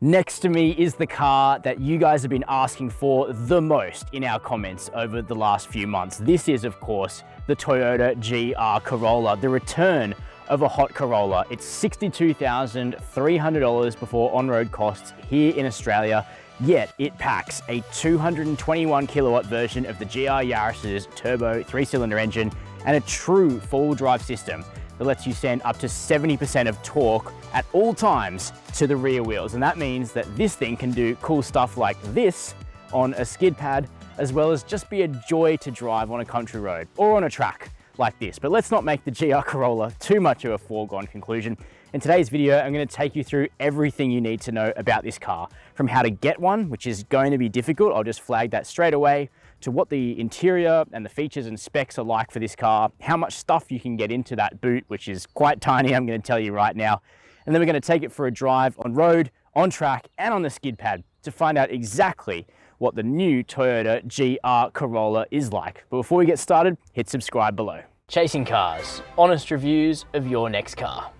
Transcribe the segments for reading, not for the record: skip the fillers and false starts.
Next to me is the car that you guys have been asking for the most in our comments over the last few months. This is, of course, the Toyota GR Corolla, the return of a hot Corolla. It's $62,300 before on-road costs here in Australia, yet it packs a 221 kilowatt version of the GR Yaris's turbo 3-cylinder engine and a true four-wheel drive system that lets you send up to 70% of torque at all times to the rear wheels. And that means that this thing can do cool stuff like this on a skid pad, as well as just be a joy to drive on a country road or on a track like this. But let's not make the GR Corolla too much of a foregone conclusion. In today's video, I'm going to take you through everything you need to know about this car, from how to get one, which is going to be difficult, I'll just flag that straight away, to what the interior and the features and specs are like for this car, how much stuff you can get into that boot, which is quite tiny, I'm going to tell you right now. And then we're going to take it for a drive on road, on track, and on the skid pad to find out exactly what the new Toyota GR Corolla is like. But before we get started, hit subscribe below. Chasing cars, honest reviews of your next car.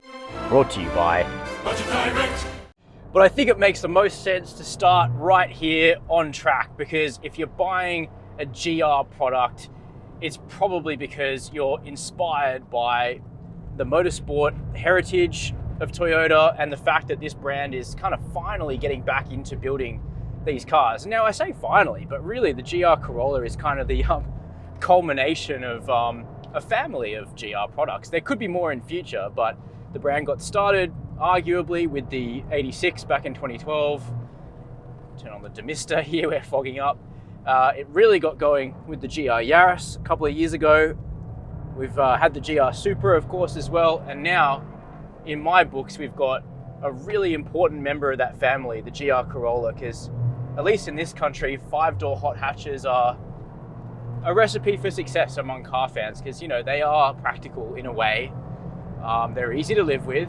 Brought to you by Budget Direct. But I think it makes the most sense to start right here on track, because if you're buying a GR product, it's probably because you're inspired by the motorsport heritage of Toyota and the fact that this brand is kind of finally getting back into building these cars. Now I say finally, but really the GR Corolla is kind of the culmination of a family of GR products. There could be more in future, but the brand got started arguably with the 86 back in 2012. Turn on the demister here, we're fogging up. It really got going with the GR Yaris a couple of years ago. We've had the GR Supra, of course, as well. And now, in my books, we've got a really important member of that family, the GR Corolla, because at least in this country, 5-door hot hatches are a recipe for success among car fans, because, you know, they are practical in a way. They're easy to live with.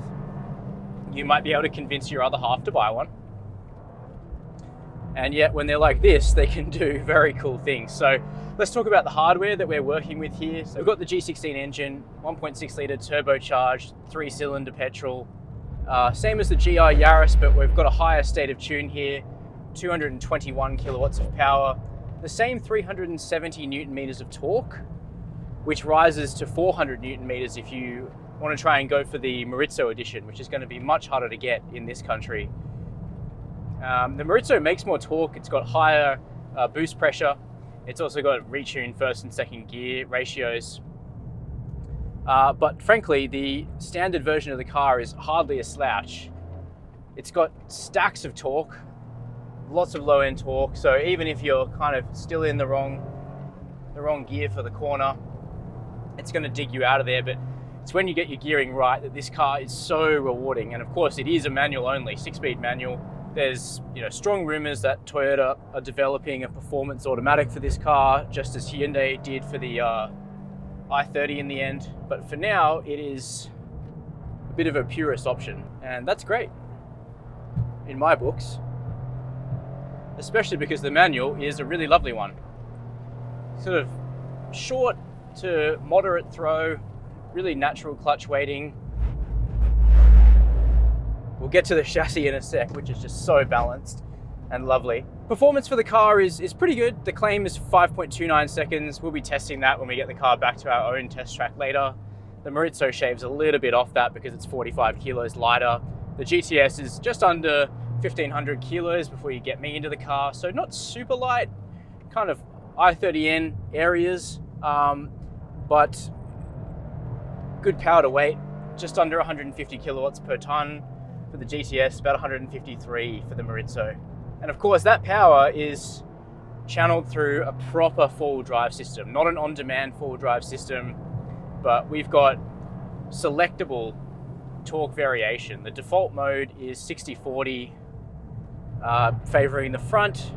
You might be able to convince your other half to buy one. And yet when they're like this, they can do very cool things. So let's talk about the hardware that we're working with here. So we've got the G16 engine, 1.6 litre turbocharged, 3-cylinder petrol. Same as the GR Yaris, but we've got a higher state of tune here, 221 kilowatts of power, the same 370 Newton meters of torque, which rises to 400 Newton meters if you want to try and go for the Morizo edition, which is going to be much harder to get in this country. The Morizo makes more torque, it's got higher boost pressure, it's also got retuned first and second gear ratios. But frankly, the standard version of the car is hardly a slouch. It's got stacks of torque, lots of low-end torque, so even if you're kind of still in the wrong gear for the corner, it's going to dig you out of there. But it's when you get your gearing right that this car is so rewarding. And of course, it is a manual only, 6-speed manual. There's, you know, strong rumors that Toyota are developing a performance automatic for this car, just as Hyundai did for the i30 in the end. But for now, it is a bit of a purist option, and that's great in my books, especially because the manual is a really lovely one. Sort of short to moderate throw, really natural clutch weighting. We'll get to the chassis in a sec, which is just so balanced and lovely. Performance for the car is pretty good. The claim is 5.29 seconds. We'll be testing that when we get the car back to our own test track later. The Morizo shaves a little bit off that because it's 45 kilos lighter. The GTS is just under 1,500 kilos before you get me into the car. So not super light, kind of i30N areas, but good power to weight, just under 150 kilowatts per ton for the GTS, about 153 for the Morizo. And of course that power is channeled through a proper four-wheel drive system, not an on-demand four-wheel drive system, but we've got selectable torque variation. The default mode is 60/40, favoring the front.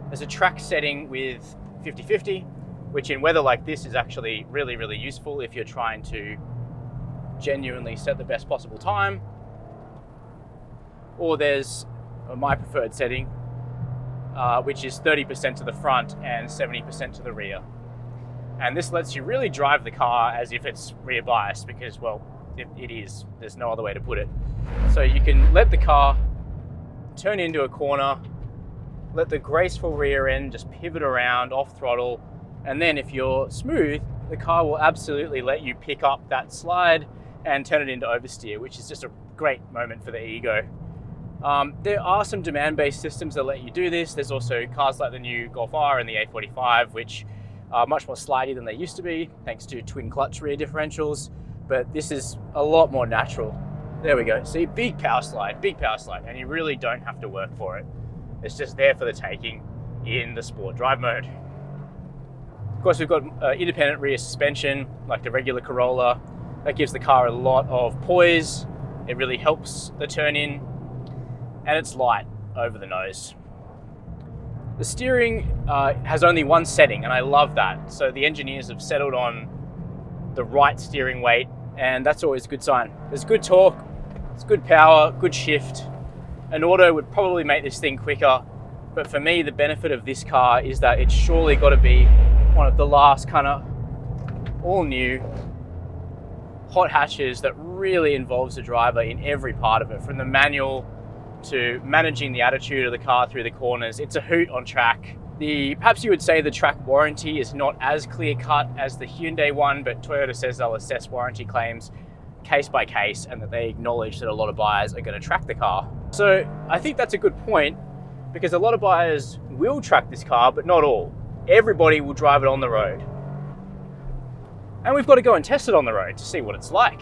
There's a track setting with 50/50, which in weather like this is actually really, really useful if you're trying to genuinely set the best possible time. Or there's my preferred setting, which is 30% to the front and 70% to the rear. And this lets you really drive the car as if it's rear biased, because, well, it is. There's no other way to put it. So you can let the car turn into a corner, let the graceful rear end just pivot around off throttle, and then if you're smooth, the car will absolutely let you pick up that slide and turn it into oversteer, which is just a great moment for the ego. There are some demand-based systems that let you do this. There's also cars like the new Golf R and the A45, which are much more slidey than they used to be, thanks to twin clutch rear differentials, but this is a lot more natural. There we go. See, big power slide, and you really don't have to work for it. It's just there for the taking in the sport drive mode. Of course, we've got independent rear suspension, like the regular Corolla. That gives the car a lot of poise. It really helps the turn in, and it's light over the nose. The steering has only one setting, and I love that. So the engineers have settled on the right steering weight, and that's always a good sign. There's good torque, it's good power, good shift. An auto would probably make this thing quicker, but for me, the benefit of this car is that it's surely got to be one of the last kind of all new hot hatches that really involves the driver in every part of it, from the manual to managing the attitude of the car through the corners. It's a hoot on track. Perhaps you would say the track warranty is not as clear cut as the Hyundai one, but Toyota says they'll assess warranty claims case by case, and that they acknowledge that a lot of buyers are going to track the car. So I think that's a good point, because a lot of buyers will track this car, but not all. Everybody will drive it on the road. And we've got to go and test it on the road to see what it's like.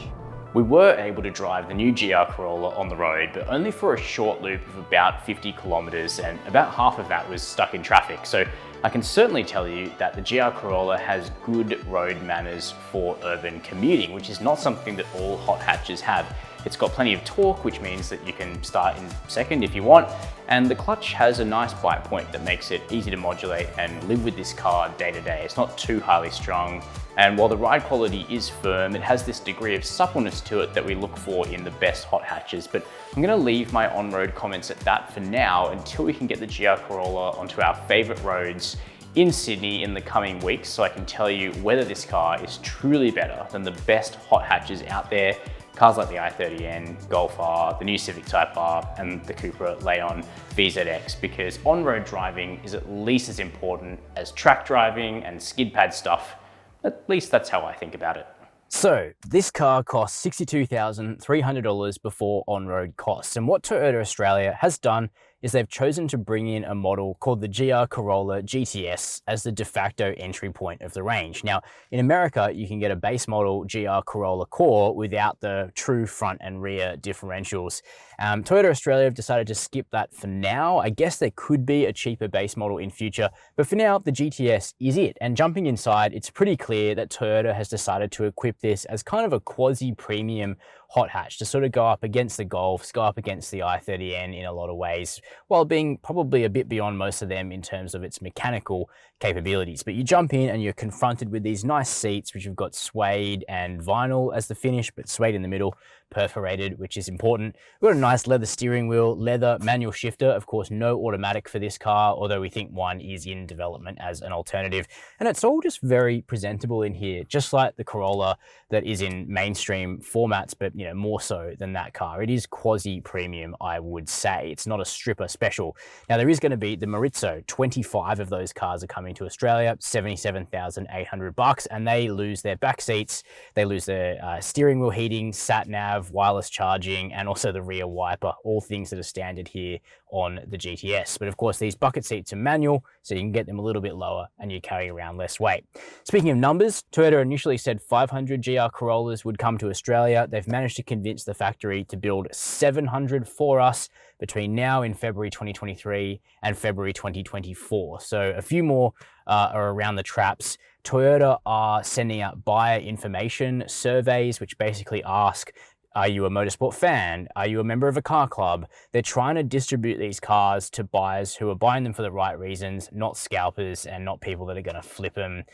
We were able to drive the new GR Corolla on the road, but only for a short loop of about 50 kilometers, and about half of that was stuck in traffic. So I can certainly tell you that the GR Corolla has good road manners for urban commuting, which is not something that all hot hatches have. It's got plenty of torque, which means that you can start in second if you want, and the clutch has a nice bite point that makes it easy to modulate and live with this car day to day. It's not too highly strung, and while the ride quality is firm, it has this degree of suppleness to it that we look for in the best hot hatches. But I'm going to leave my on-road comments at that for now until we can get the GR Corolla onto our favorite roads in Sydney in the coming weeks, so I can tell you whether this car is truly better than the best hot hatches out there. Cars like the i30N, Golf R, the new Civic Type R, and the Cupra Leon VZX, because on-road driving is at least as important as track driving and skid pad stuff. At least that's how I think about it. So this car costs $62,300 before on-road costs. And what Toyota Australia has done is they've chosen to bring in a model called the GR Corolla GTS as the de facto entry point of the range. Now, in America, you can get a base model GR Corolla Core without the true front and rear differentials. Toyota Australia have decided to skip that for now. I guess there could be a cheaper base model in future, but for now, the GTS is it. And jumping inside, it's pretty clear that Toyota has decided to equip this as kind of a quasi-premium hot hatch to sort of go up against the Golfs, go up against the i30N in a lot of ways, while being probably a bit beyond most of them in terms of its mechanical capabilities. But you jump in and you're confronted with these nice seats, which have got suede and vinyl as the finish, but suede in the middle, perforated, which is important. We've got a nice leather steering wheel, leather manual shifter, of course, no automatic for this car, although we think one is in development as an alternative. And it's all just very presentable in here, just like the Corolla that is in mainstream formats, but more so than that car. It is quasi-premium, I would say. It's not a stripper special. Now, there is going to be the Morizo. 25 of those cars are coming to Australia, $77,800, and they lose their back seats, they lose their steering wheel heating, sat nav, wireless charging, and also the rear wiper, all things that are standard here on the GTS. But of course, these bucket seats are manual, so you can get them a little bit lower and you carry around less weight. Speaking of numbers, Toyota initially said 500 GR Corollas would come to Australia. They've managed to convince the factory to build 700 for us between now in February 2023 and February 2024. So a few more are around the traps. Toyota are sending out buyer information surveys, which basically ask, are you a motorsport fan? Are you a member of a car club? They're trying to distribute these cars to buyers who are buying them for the right reasons, not scalpers and not people that are going to flip them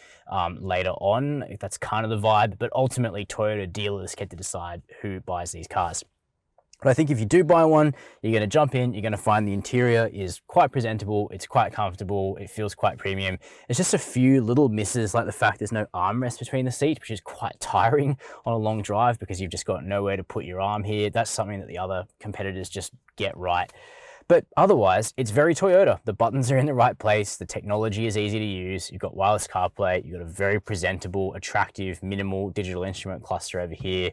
later on. That's kind of the vibe, but ultimately Toyota dealers get to decide who buys these cars. But I think if you do buy one, you're going to jump in, you're going to find the interior is quite presentable, it's quite comfortable, it feels quite premium. It's just a few little misses, like the fact there's no armrest between the seats, which is quite tiring on a long drive because you've just got nowhere to put your arm here. That's something that the other competitors just get right. But otherwise, it's very Toyota. The buttons are in the right place, the technology is easy to use, you've got wireless CarPlay, you've got a very presentable, attractive, minimal digital instrument cluster over here,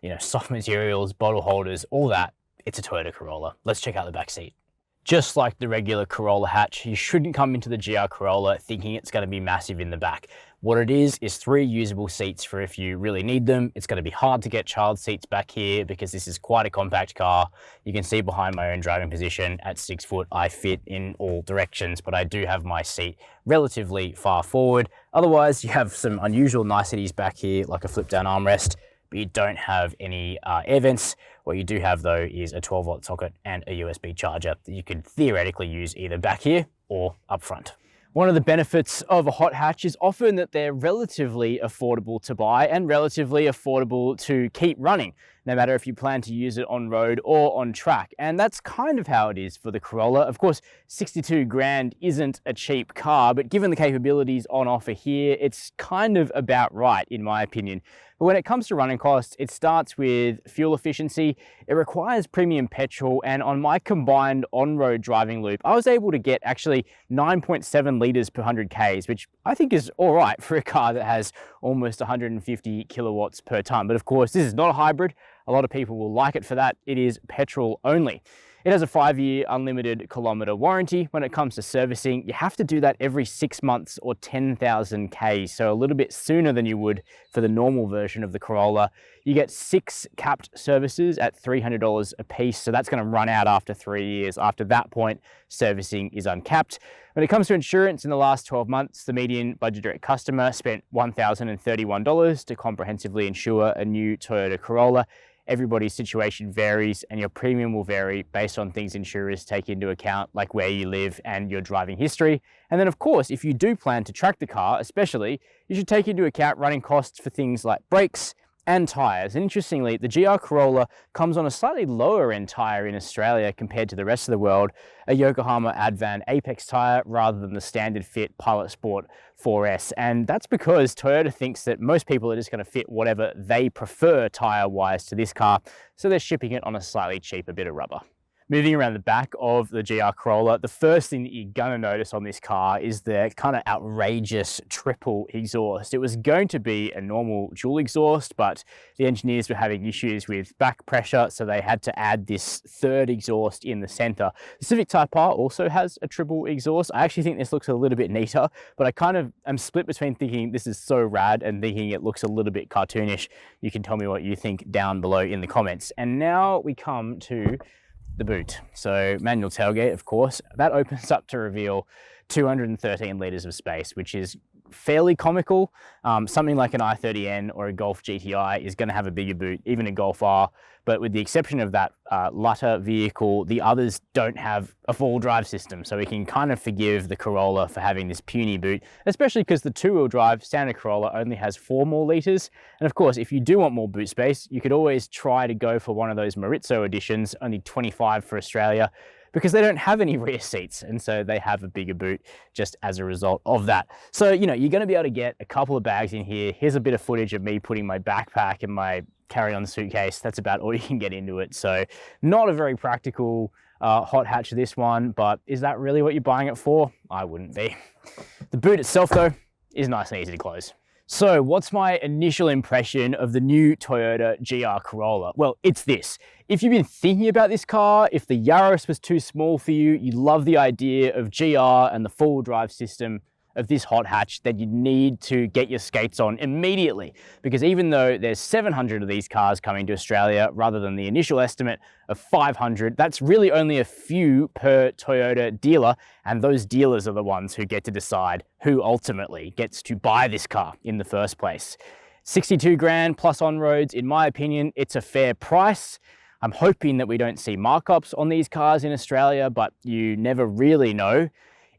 you know, soft materials, bottle holders, all that. It's a Toyota Corolla. Let's check out the back seat. Just like the regular Corolla hatch, you shouldn't come into the GR Corolla thinking it's going to be massive in the back. What it is 3 usable seats for if you really need them. It's going to be hard to get child seats back here because this is quite a compact car. You can see behind my own driving position at 6 foot, I fit in all directions, but I do have my seat relatively far forward. Otherwise, you have some unusual niceties back here, like a flip down armrest, but you don't have any air vents. What you do have though is a 12-volt socket and a USB charger that you could theoretically use either back here or up front. One of the benefits of a hot hatch is often that they're relatively affordable to buy and relatively affordable to keep running, no matter if you plan to use it on road or on track. And that's kind of how it is for the Corolla. Of course, 62 grand isn't a cheap car, but given the capabilities on offer here, it's kind of about right, in my opinion. But when it comes to running costs, it starts with fuel efficiency. It requires premium petrol, and on my combined on-road driving loop, I was able to get actually 9.7 litres per 100 Ks, which I think is all right for a car that has almost 150 kilowatts per tonne. But of course, this is not a hybrid. A lot of people will like it for that. It is petrol only. It has a 5-year unlimited kilometre warranty. When it comes to servicing, you have to do that every 6 months or 10,000 Ks, so a little bit sooner than you would for the normal version of the Corolla. You get 6 capped services at $300 a piece, so that's going to run out after 3 years. After that point, servicing is uncapped. When it comes to insurance, in the last 12 months, the median budget direct customer spent $1,031 to comprehensively insure a new Toyota Corolla. Everybody's situation varies and your premium will vary based on things insurers take into account, like where you live and your driving history. And then of course, if you do plan to track the car, especially, you should take into account running costs for things like brakes and tyres. And interestingly, the GR Corolla comes on a slightly lower end tyre in Australia compared to the rest of the world, a Yokohama Advan Apex tyre rather than the standard fit Pilot Sport 4S. And that's because Toyota thinks that most people are just going to fit whatever they prefer tyre-wise to this car, so they're shipping it on a slightly cheaper bit of rubber. Moving around the back of the GR Corolla, the first thing that you're gonna notice on this car is the kind of outrageous triple exhaust. It was going to be a normal dual exhaust, but the engineers were having issues with back pressure, so they had to add this third exhaust in the center. The Civic Type R also has a triple exhaust. I actually think this looks a little bit neater, but I kind of am split between thinking this is so rad and thinking it looks a little bit cartoonish. You can tell me what you think down below in the comments. And now we come to the boot. So manual tailgate, of course, that opens up to reveal 213 litres of space, which is fairly comical. Something like an i30N or a Golf GTI is going to have a bigger boot, even a Golf R, but with the exception of that latter vehicle, the others don't have a full drive system, so we can kind of forgive the Corolla for having this puny boot, especially because the two-wheel drive standard Corolla only has 4 more litres. And of course, if you do want more boot space, you could always try to go for one of those Morizo editions, only 25 for Australia, because they don't have any rear seats, and so they have a bigger boot just as a result of that. So, you know, you're going to be able to get a couple of bags in here. Here's a bit of footage of me putting my backpack and my carry-on suitcase. That's about all you can get into it. So not a very practical hot hatch, this one, but is that really what you're buying it for? I wouldn't be. The boot itself, though, is nice and easy to close. So what's my initial impression of the new Toyota GR Corolla? Well, it's this. If you've been thinking about this car, if the Yaris was too small for you, you love the idea of GR and the four-wheel drive system of this hot hatch, then you need to get your skates on immediately, because even though there's 700 of these cars coming to Australia rather than the initial estimate of 500, that's really only a few per Toyota dealer, and those dealers are the ones who get to decide who ultimately gets to buy this car in the first place. 62 grand plus on roads, in my opinion, it's a fair price. I'm hoping that we don't see markups on these cars in Australia, but you never really know.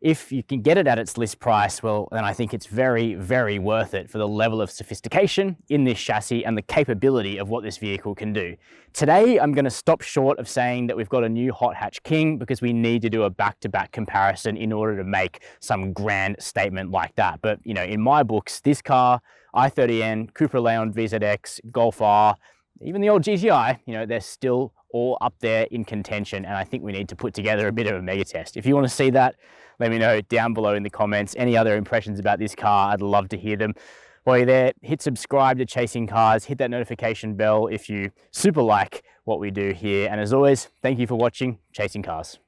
If you can get it at its list price, well, then I think it's very, very worth it for the level of sophistication in this chassis and the capability of what this vehicle can do. Today, I'm going to stop short of saying that we've got a new hot hatch king, because we need to do a back-to-back comparison in order to make some grand statement like that. But, you know, in my books, this car, i30N, Cupra Leon VZX, Golf R, even the old GTI, you know, they're still all up there in contention, and I think we need to put together a bit of a mega test. If you want to see that, let me know down below in the comments. Any other impressions about this car, I'd love to hear them. While you're there, hit subscribe to Chasing Cars, hit that notification bell if you super like what we do here. And as always, thank you for watching Chasing Cars.